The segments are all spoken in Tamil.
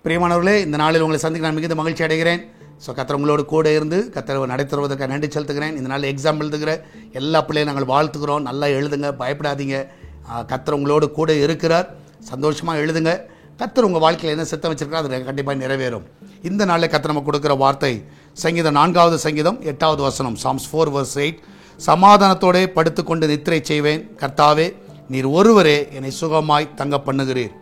பிரியமானவர்களே, இந்த நாளில் உங்களை சந்திக்க நான் மிகுந்த மகிழ்ச்சி அடைகிறேன். கர்த்தர் உங்களோடு கூட இருந்து கர்த்தர் நடைத்தருவதற்கு நன்றி செலுத்துகிறேன். இந்த நாளில் எக்ஸாம் எழுதுகிற எல்லா பிள்ளையும் நாங்கள் வாழ்த்துக்கிறோம். நல்லா எழுதுங்க, பயப்படாதீங்க. கர்த்தர் உங்களோடு கூட இருக்கிறார். சந்தோஷமாக எழுதுங்க. கர்த்தர் உங்கள் வாழ்க்கையில் என்ன சித்தம் வச்சிருக்காரோ அது கண்டிப்பாக நிறைவேறும். இந்த நாளில் கர்த்தர் நமக்கு கொடுக்குற வார்த்தை சங்கீதம் 4வது சங்கீதம் 8வது வசனம், Psalms 4:8. சமாதானத்தோடு படுத்துக்கொண்டு நித்திரை செய்வேன், கர்த்தாவே நீர் ஒருவரே என்னை சுகமாய் தங்க பண்ணுகிறீர்.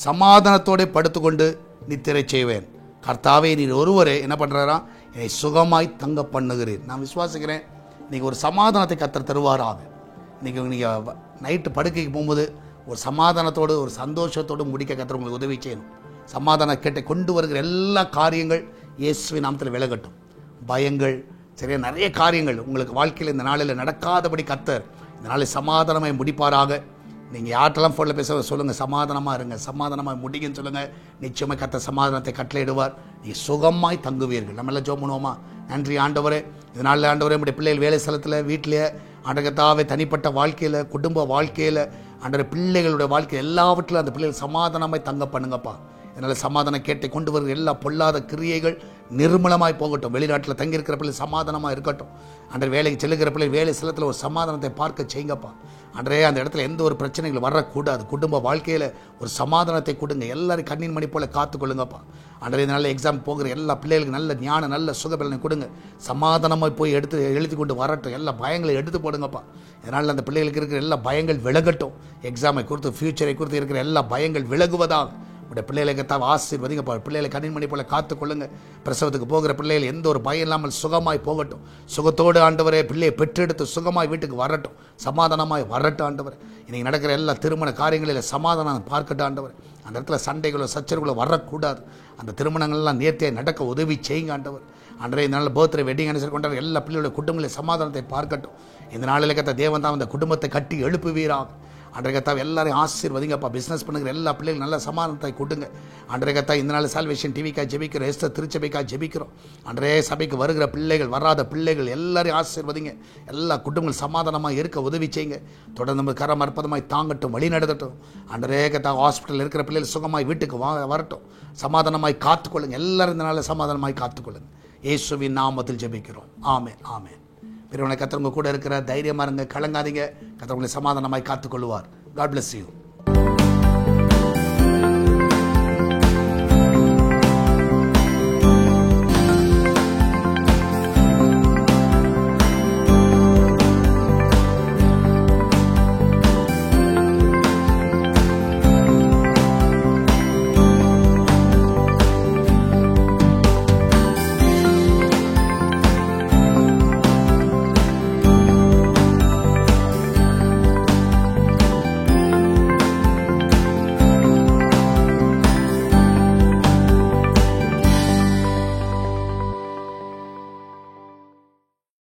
சமாதானத்தோடு படுத்துக்கொண்டு நித்திரை செய்வேன், கர்த்தாவே நீர் ஒருவரே என்ன பண்ணுறாரா, என்னை சுகமாய் தங்க பண்ணுகிறீர். நான் விசுவாசிக்கிறேன் நீங்கள் ஒரு சமாதானத்தை கர்த்தர் தருவாராக. நீங்கள் நைட்டு படுக்கைக்கு போகும்போது ஒரு சமாதானத்தோடு ஒரு சந்தோஷத்தோடு முடிக்க கர்த்தர் உங்களுக்கு உதவி செய்யணும். சமாதான கேட்டை கொண்டு வருகிற எல்லா காரியங்கள் இயேசுவின் நாமத்தில் விலகட்டும். பயங்கள் சரியா நிறைய காரியங்கள் உங்களுக்கு வாழ்க்கையில் இந்த நாளில் நடக்காதபடி கர்த்தர் இந்த நாளில் சமாதானமாய் முடிப்பாராக. நீங்கள் யார்ட்டெல்லாம் ஃபோனில் பேச சொல்லுங்கள், சமாதானமாக இருங்க, சமாதானமாக முடிங்கன்னு சொல்லுங்கள். நிச்சயமாக கர்த்தர் சமாதானத்தை கட்டளையிடுவார். நீங்கள் சுகமாய் தங்குவீர்கள். நம்ம எல்லாம் ஜெபம் பண்ணுவோமா? நன்றி ஆண்டவரே, இதனால ஆண்டவரே நம்முடைய பிள்ளைகள் வேலை ஸ்தலத்தில், வீட்டிலேயே, ஆண்டகத்தாவே தனிப்பட்ட வாழ்க்கையில், குடும்ப வாழ்க்கையில், ஆண்டவரே பிள்ளைகளுடைய வாழ்க்கை எல்லாவற்றிலும் அந்த பிள்ளைகள் சமாதானமாய் தங்க பண்ணுங்கப்பா. இதனால் சமாதான கேட்டை கொண்டு வருகிற எல்லா பொல்லாத கிரியைகள் நிர்மலமாய் போகட்டும். வெளிநாட்டில் தங்கியிருக்கிற பிள்ளை சமாதானமாக இருக்கட்டும். அன்றைய வேலைக்கு செல்லுகிற பிள்ளை வேலை ஸ்தலத்தில் ஒரு சமாதானத்தை பார்க்க செய்யுங்கப்பா. அன்றைய அந்த இடத்துல எந்த ஒரு பிரச்சனைகள் வரக்கூடாது. குடும்ப வாழ்க்கையில் ஒரு சமாதானத்தை கொடுங்க. எல்லாரும் கண்ணின் மணி போல காத்துக்கொள்ளுங்கப்பா. அன்றைய நல்ல எக்ஸாம் போகிற எல்லா பிள்ளைகளுக்கு நல்ல ஞானம், நல்ல சுகபலனை கொடுங்க. சமாதானமாக போய் எழுதி கொண்டு வரட்டும். எல்லா பயங்களை எடுத்து போடுங்கப்பா. இதனால் அந்த பிள்ளைகளுக்கு இருக்கிற எல்லா பயங்கள் விலகட்டும். எக்ஸாமை குறித்து, ஃபியூச்சரை குறித்து இருக்கிற எல்லா பயங்கள் விலகுவதாக உடைய பிள்ளைகளுக்கு ஆசீர்வதிங்கப்பா. பிள்ளைகளை கண்ணின்மணி போல காத்துக்கொள்ளுங்க. பிரசவத்துக்கு போகிற பிள்ளைகள் எந்த ஒரு பயம் இல்லாமல் சுகமாய் போகட்டும். சுகத்தோடு ஆண்டவரே பிள்ளையை பெற்றெடுத்து சுகமாய் வீட்டுக்கு வரட்டும். சமாதானமாய் வரட்டும் ஆண்டவர். இன்றைக்கி நடக்கிற எல்லா திருமண காரியங்களில் சமாதானம் பார்க்கட்டும் ஆண்டவர். அந்த இடத்துல சண்டைகளோ சச்சரவுகளோ வரக்கூடாது. அந்த திருமணங்கள்லாம் நேர்த்தியாக நடக்க உதவி செய்யுங்க ஆண்டவர். அன்றைய இந்த நாளில் பர்த்டே, வெட்டிங் அனிவர்சரி கொண்டாடுற எல்லா பிள்ளைகளுடைய குடும்பங்களில் சமாதானத்தை பார்க்கட்டும். இந்த நாளில் கத்த தேவன் தான் அந்த குடும்பத்தை கட்டி எழுப்புவீராக. அன்றைய கத்தாவை எல்லாரையும் ஆசீர்வதிங்கப்பா. பிஸ்னஸ் பண்ணுகிற எல்லா பிள்ளைகளும் நல்ல சமாதானத்தை கொடுங்க. அன்றைய கத்தா இந்த நாள் சால்வேஷன் டிவிக்காக ஜெபிக்கிறோம், எஸ்தர் திருச்சபைக்காக ஜெபிக்கிறோம். அன்றைய சபைக்கு வருகிற பிள்ளைகள், வராத பிள்ளைகள் எல்லாரையும் ஆசீர்வதிங்க. எல்லா குடும்பங்கள் சமாதானமாக இருக்க உதவி செய்யுங்க. தொடர்ந்து நம்ம கரம் அற்புதமாய் தாங்கட்டும், வழி நடத்தட்டும். அன்றைய கத்தா ஹாஸ்பிட்டலில் இருக்கிற பிள்ளைகள் சுகமாய் வீட்டுக்கு வரட்டும். சமாதானமாய் காத்துக்கொள்ளுங்க. எல்லாரும் இந்த நாளில் சமாதானமாய் காத்துக்கொள்ளுங்க. இயேசுவின் நாமத்தில் ஜெபிக்கிறோம். ஆமென், ஆமென். பிறவனை கர்த்தர் உங்க கூட இருக்கிற, தைரியமாக இருங்க, கலங்காதீங்க. கர்த்தர் உங்களை சமாதானமாய் காத்துக்கொள்வார். God bless you.